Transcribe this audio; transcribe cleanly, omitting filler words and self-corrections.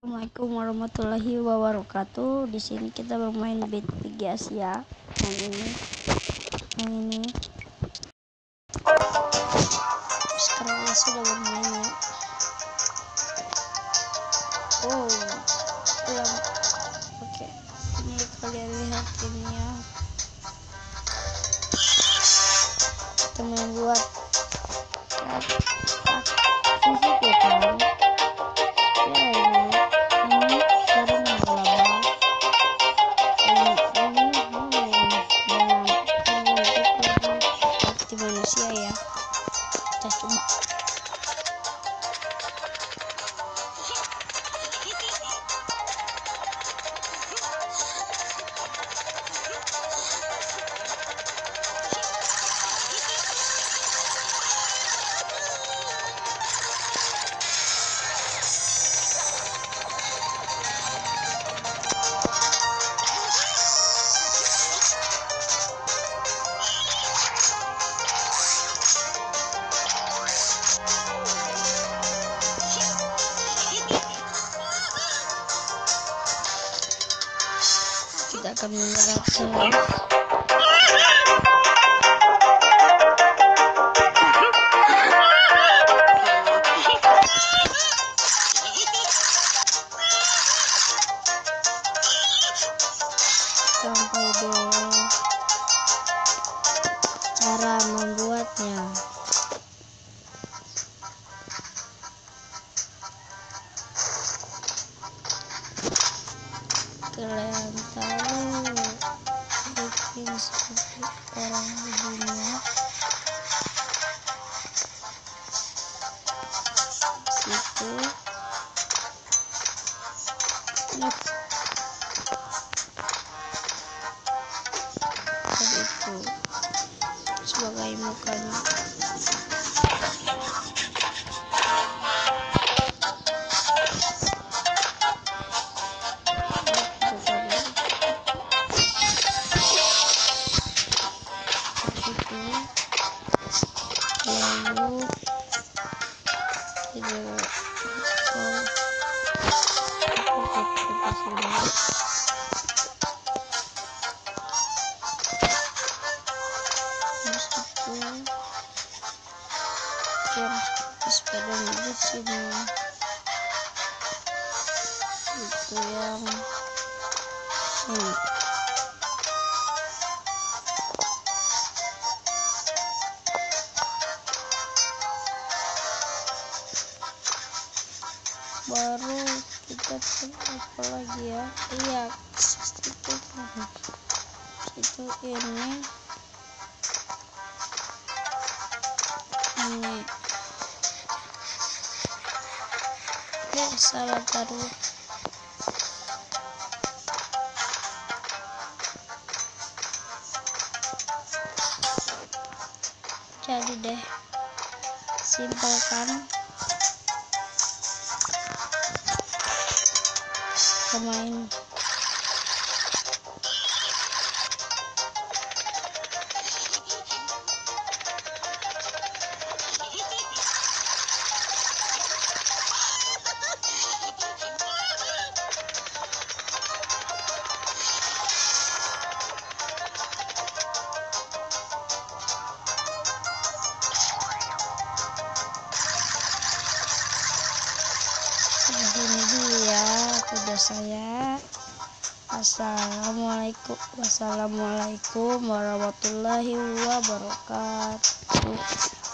Assalamualaikum warahmatullahi wabarakatuh. Di sini kita bermain Beat PG Asia. Yang ini. Sekarang kita sudah bermain ya. Oh, ulang. Oke. Ini kalian lihat ini ya. Kita membuat fisik ya kan. Manusia ya, kita coba. Kita akan menyerap sampai deh cara membuatnya. Kalian tahu bikin seperti orang di dunia situ itu sebagai mukanya. Lalu kita yang sepeda di sini itu yang ini. Baru kita apa lagi ya? Iya, itu ini salah taruh. Jadi deh, simpel kan? Pemain ini dia video saya. Wassalamualaikum warahmatullahi wabarakatuh.